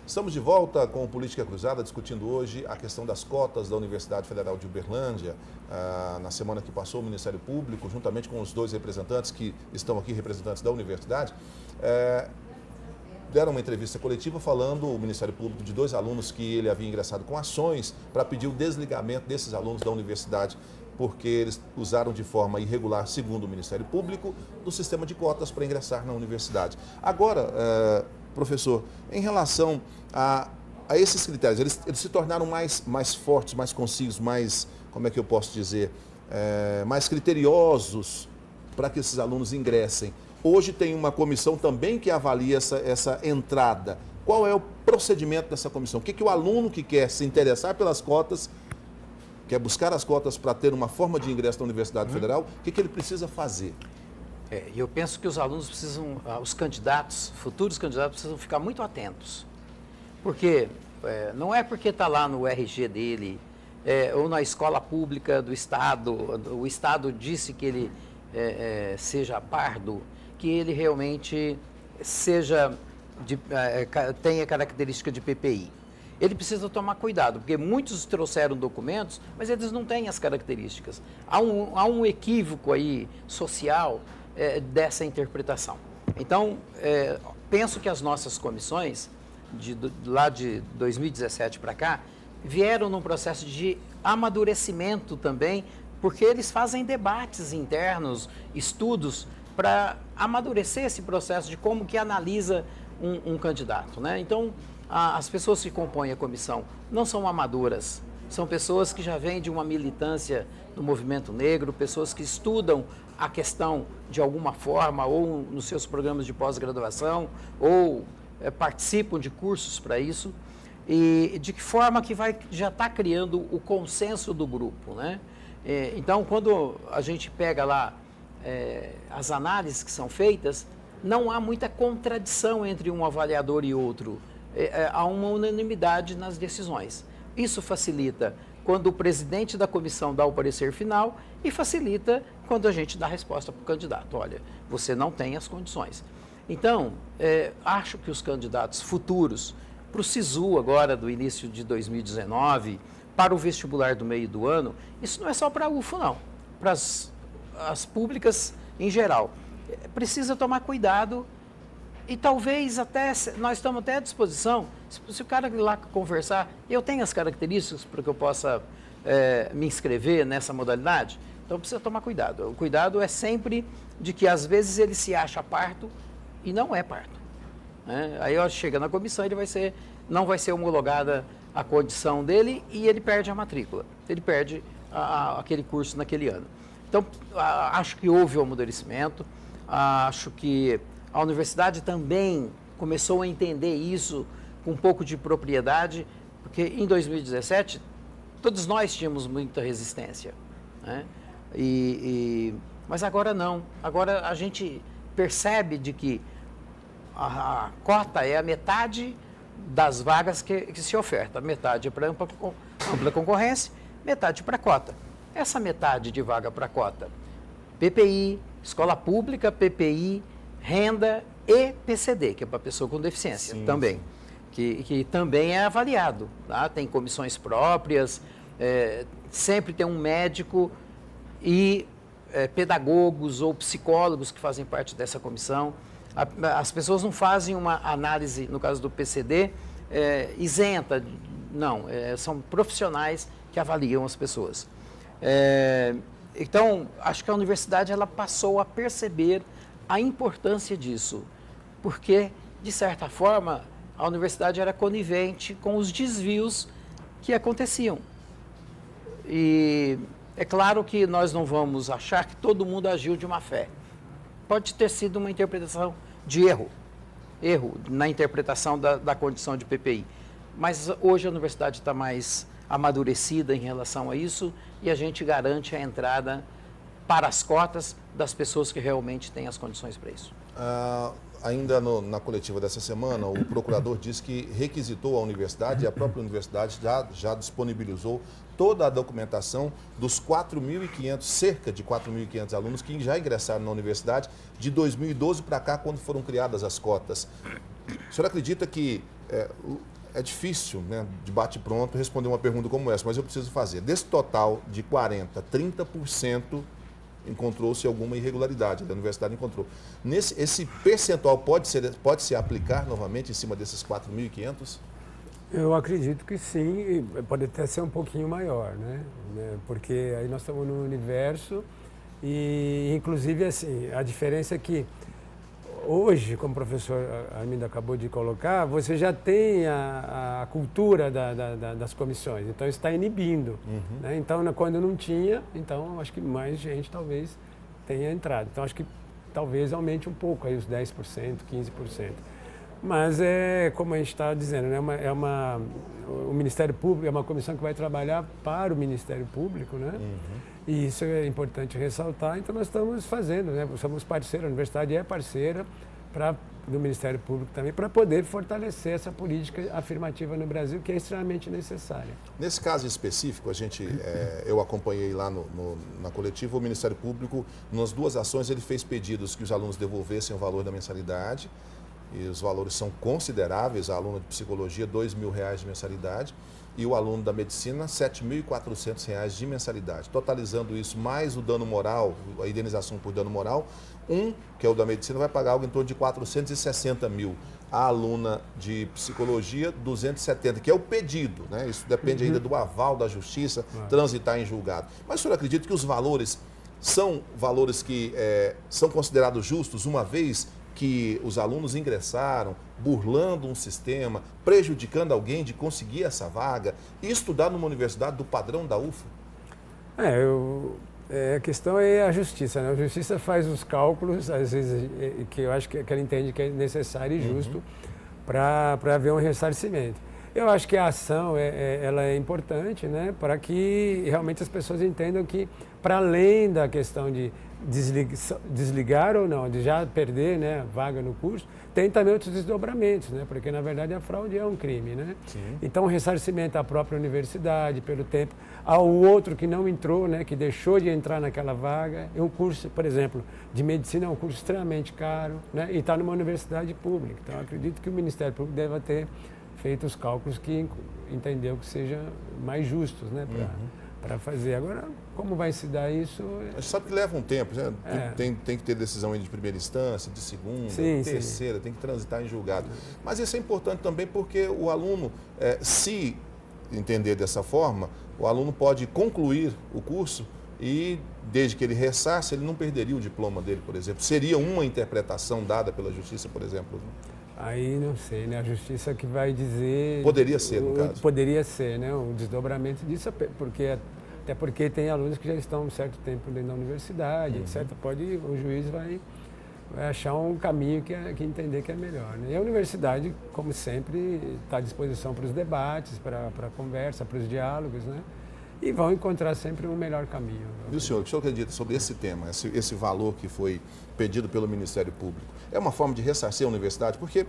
Estamos de volta com o Política Cruzada, discutindo hoje a questão das cotas da Universidade Federal de Uberlândia. Na semana que passou, o Ministério Público, juntamente com os dois representantes que estão aqui, representantes da universidade, deram uma entrevista coletiva falando, o Ministério Público, de dois alunos que ele havia ingressado com ações para pedir o desligamento desses alunos da universidade, porque eles usaram de forma irregular, segundo o Ministério Público, do sistema de cotas para ingressar na universidade. Agora, professor, em relação a esses critérios, eles se tornaram mais fortes, mais concisos, mais, como é que eu posso dizer, mais criteriosos para que esses alunos ingressem. Hoje tem uma comissão também que avalia essa entrada. Qual é o procedimento dessa comissão? O que o aluno que quer se interessar pelas cotas, quer buscar as cotas para ter uma forma de ingresso na Universidade Federal, o que ele precisa fazer? Eu penso que os alunos precisam, os candidatos, futuros candidatos, precisam ficar muito atentos. Porque não é porque está lá no RG dele, ou na escola pública do Estado, o Estado disse que ele seja pardo, que ele realmente tenha característica de PPI. Ele precisa tomar cuidado, porque muitos trouxeram documentos, mas eles não têm as características. Há um equívoco aí social dessa interpretação. Então, penso que as nossas comissões, lá de 2017 para cá, vieram num processo de amadurecimento também, porque eles fazem debates internos, estudos, para amadurecer esse processo de como que analisa um candidato, né? Então, as pessoas que compõem a comissão não são amadoras, são pessoas que já vêm de uma militância do movimento negro, pessoas que estudam a questão de alguma forma, ou nos seus programas de pós-graduação, ou participam de cursos para isso, e de que forma que já está criando o consenso do grupo, né? Então, quando a gente pega lá as análises que são feitas, não há muita contradição entre um avaliador e outro. Há uma unanimidade nas decisões. Isso facilita quando o presidente da comissão dá o parecer final e facilita quando a gente dá a resposta para o candidato. Olha, você não tem as condições. Então, acho que os candidatos futuros, para o SISU agora do início de 2019, para o vestibular do meio do ano, isso não é só para a UFO, não. Para as públicas em geral. Precisa tomar cuidado. E talvez até, nós estamos até à disposição, se o cara ir lá conversar, eu tenho as características para que eu possa me inscrever nessa modalidade, então precisa tomar cuidado. O cuidado é sempre de que às vezes ele se acha parto e não é parto. Né? Aí chega na comissão, não vai ser homologada a condição dele e ele perde a matrícula, ele perde aquele curso naquele ano. Então, acho que houve um amadurecimento, acho que a universidade também começou a entender isso com um pouco de propriedade, porque em 2017 todos nós tínhamos muita resistência, né? Mas agora não. Agora a gente percebe de que a cota é a metade das vagas que se oferta. Metade é para ampla concorrência, metade para cota. Essa metade de vaga para cota, PPI, escola pública, PPI, renda e PCD, que é para pessoa com deficiência. Sim, também, que também é avaliado. Tá? Tem comissões próprias, sempre tem um médico e pedagogos ou psicólogos que fazem parte dessa comissão. As pessoas não fazem uma análise, no caso do PCD, isenta, não, são profissionais que avaliam as pessoas. Então, acho que a universidade ela passou a perceber a importância disso, porque, de certa forma, a universidade era conivente com os desvios que aconteciam. E é claro que nós não vamos achar que todo mundo agiu de má fé. Pode ter sido uma interpretação de erro na interpretação da condição de PPI. Mas hoje a universidade está mais amadurecida em relação a isso e a gente garante a entrada para as cotas das pessoas que realmente têm as condições para isso. Ainda na coletiva dessa semana, o procurador disse que requisitou a universidade e a própria universidade já disponibilizou toda a documentação dos 4.500, cerca de 4.500 alunos que já ingressaram na universidade de 2012 para cá, quando foram criadas as cotas. O senhor acredita que é difícil, né, de bate-pronto, responder uma pergunta como essa, mas eu preciso fazer. Desse total de 40%, 30% encontrou-se alguma irregularidade, a universidade encontrou. Esse percentual pode se aplicar novamente em cima desses 4.500? Eu acredito que sim, e pode até ser um pouquinho maior, né? Porque aí nós estamos no universo e, inclusive, assim, a diferença é que hoje, como o professor Armindo acabou de colocar, você já tem a cultura das comissões, então isso está inibindo. Né? Então, quando não tinha, então acho que mais gente talvez tenha entrado. Então, acho que talvez aumente um pouco, aí os 10%, 15%. Mas é como a gente está dizendo, né? O Ministério Público é uma comissão que vai trabalhar para o Ministério Público, né? E isso é importante ressaltar. Então nós estamos fazendo, né? Somos parceiros, a universidade é parceira do Ministério Público também, para poder fortalecer essa política afirmativa no Brasil, que é extremamente necessária. Nesse caso específico, eu acompanhei lá na coletiva, o Ministério Público, nas duas ações, ele fez pedidos que os alunos devolvessem o valor da mensalidade, e os valores são consideráveis. A aluna de psicologia, R$2.000 de mensalidade, e o aluno da medicina, R$7.400 de mensalidade. Totalizando isso, mais o dano moral, a indenização por dano moral, que é o da medicina, vai pagar algo em torno de R$460 mil. A aluna de psicologia, 270, que é o pedido, né? Isso depende ainda do aval da justiça, transitar em julgado. Mas o senhor acredita que os valores são valores que são considerados justos, uma vez que os alunos ingressaram burlando um sistema, prejudicando alguém de conseguir essa vaga e estudar numa universidade do padrão da UFO? A questão é a justiça, né? A justiça faz os cálculos, às vezes, que eu acho que ela entende que é necessário e justo para haver um ressarcimento. Eu acho que a ação ela é importante, né? Para que realmente as pessoas entendam que, para além da questão de desligar ou não, de já perder, né, vaga no curso, tem também outros desdobramentos, né? Porque, na verdade, a fraude é um crime, né? Então, o ressarcimento à própria universidade, pelo tempo, ao outro que não entrou, né, que deixou de entrar naquela vaga. É um curso, por exemplo, de medicina é um curso extremamente caro, né? E está numa universidade pública. Então, acredito que o Ministério Público deva ter feito os cálculos que entendeu que sejam mais justos, né, para fazer. Agora, como vai se dar isso? A gente sabe que leva um tempo, né? Tem que ter decisão de primeira instância, de segunda, terceira, tem que transitar em julgado. Mas isso é importante também porque o aluno, se entender dessa forma, o aluno pode concluir o curso e, desde que ele ressarce, ele não perderia o diploma dele, por exemplo. Seria uma interpretação dada pela justiça, por exemplo? Aí não sei, né? A justiça que vai dizer... Poderia ser, no caso. Poderia ser, né? O desdobramento disso, até porque tem alunos que já estão um certo tempo dentro da universidade, etc. O juiz vai achar um caminho que entender que é melhor, né? E a universidade, como sempre, está à disposição para os debates, para a conversa, para os diálogos, né? E vão encontrar sempre um melhor caminho. E o senhor acredita sobre esse tema, esse valor que foi pedido pelo Ministério Público? É uma forma de ressarcir a universidade? Porque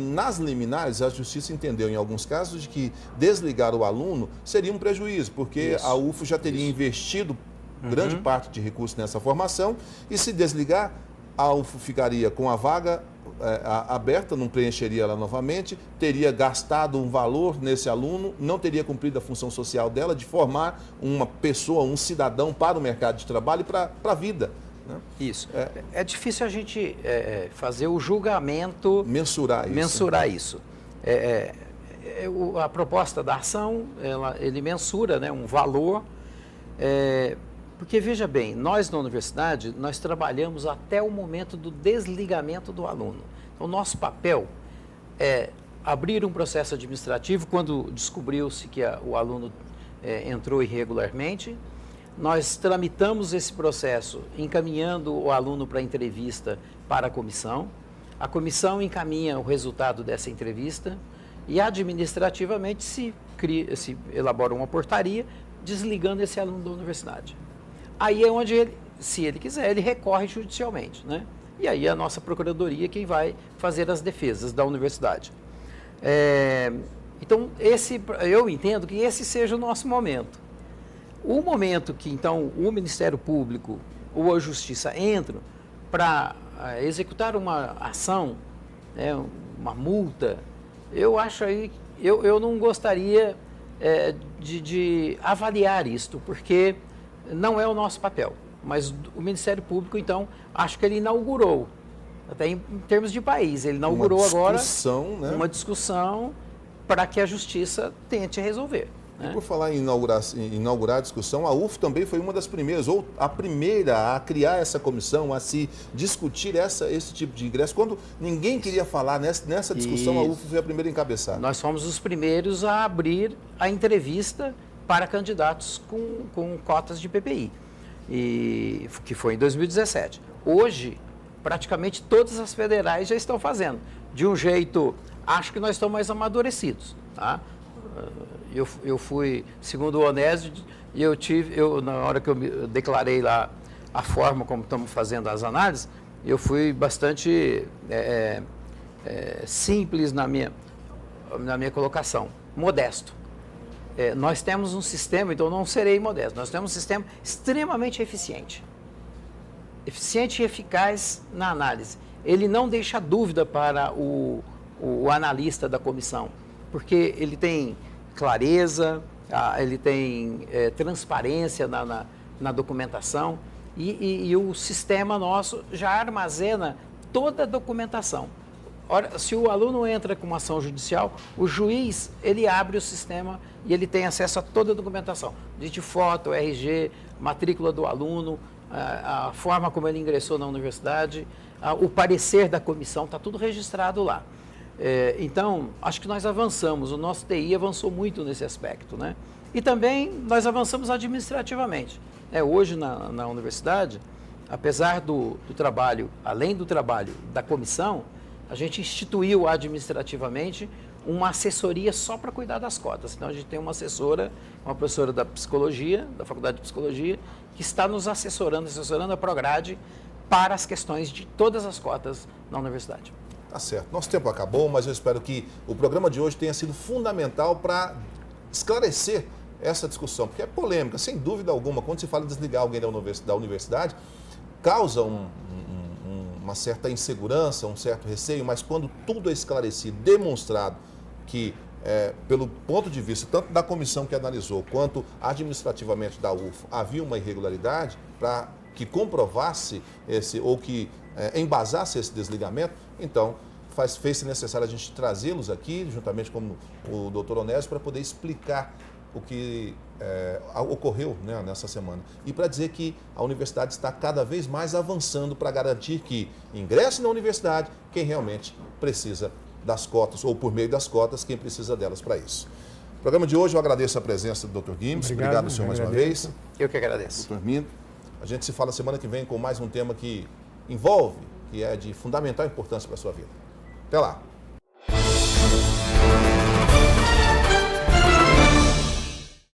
nas liminares a justiça entendeu em alguns casos de que desligar o aluno seria um prejuízo, porque a UFO já teria investido grande parte de recursos nessa formação e, se desligar, a UFO ficaria com a vaga aberta, não preencheria ela novamente, teria gastado um valor nesse aluno, não teria cumprido a função social dela de formar uma pessoa, um cidadão para o mercado de trabalho e para a vida, né? Isso. É difícil a gente fazer o julgamento... Mensurar isso. A proposta da ação, ele mensura, né, um valor... Porque, veja bem, nós na universidade, nós trabalhamos até o momento do desligamento do aluno. Então, nosso papel é abrir um processo administrativo quando descobriu-se que o aluno entrou irregularmente. Nós tramitamos esse processo encaminhando o aluno para a entrevista para a comissão. A comissão encaminha o resultado dessa entrevista e, administrativamente, se elabora uma portaria desligando esse aluno da universidade. Aí é onde se ele quiser, ele recorre judicialmente, né? E aí a nossa procuradoria quem vai fazer as defesas da universidade. Então, eu entendo que esse seja o nosso momento. O momento que, então, o Ministério Público ou a Justiça entram para executar uma ação, né, uma multa, eu acho aí eu não gostaria de avaliar isto, porque não é o nosso papel. Mas o Ministério Público, então, acho que ele inaugurou, até em termos de país, ele inaugurou agora uma discussão para que a Justiça tente resolver. E por falar em inaugurar a discussão, a UF também foi uma das primeiras, ou a primeira a criar essa comissão, a se discutir esse tipo de ingresso. Quando ninguém queria falar nessa discussão, a UF foi a primeira a encabeçar. Nós fomos os primeiros a abrir a entrevista para candidatos com cotas de PPI, que foi em 2017. Hoje, praticamente todas as federais já estão fazendo. De um jeito, acho que nós estamos mais amadurecidos, tá? Eu fui, segundo o Onésio, e na hora que eu declarei lá a forma como estamos fazendo as análises, eu fui bastante simples na minha colocação, modesto. Nós temos um sistema, então não serei modesto, nós temos um sistema extremamente eficiente e eficaz na análise. Ele não deixa dúvida para o analista da comissão, porque ele tem clareza, ele tem transparência na documentação e o sistema nosso já armazena toda a documentação. Ora, se o aluno entra com uma ação judicial, o juiz, ele abre o sistema e ele tem acesso a toda a documentação, desde foto, RG, matrícula do aluno, a forma como ele ingressou na universidade, o parecer da comissão, está tudo registrado lá. Então, acho que nós avançamos, o nosso TI avançou muito nesse aspecto, né? E também nós avançamos administrativamente. Hoje na universidade, apesar do trabalho, além do trabalho da comissão, a gente instituiu administrativamente uma assessoria só para cuidar das cotas. Então, a gente tem uma assessora, uma professora da psicologia, da Faculdade de Psicologia, que está nos assessorando a Prograde para as questões de todas as cotas na universidade. Tá certo. Nosso tempo acabou, mas eu espero que o programa de hoje tenha sido fundamental para esclarecer essa discussão, porque é polêmica, sem dúvida alguma. Quando se fala em desligar alguém da universidade, causa uma certa insegurança, um certo receio, mas quando tudo é esclarecido, demonstrado que, pelo ponto de vista tanto da comissão que analisou, quanto administrativamente da UF, havia uma irregularidade para que comprovasse ou que embasasse esse desligamento, então fez-se necessário a gente trazê-los aqui, juntamente com o doutor Onésio, para poder explicar o que ocorreu, né, nessa semana. E para dizer que a universidade está cada vez mais avançando para garantir que ingresse na universidade quem realmente precisa das cotas, ou por meio das cotas, quem precisa delas para isso. No programa de hoje eu agradeço a presença do Dr. Guimes. Obrigado, senhor, mais uma vez. Eu que agradeço. Dr. Mindo. A gente se fala semana que vem com mais um tema que envolve, que é de fundamental importância para a sua vida. Até lá.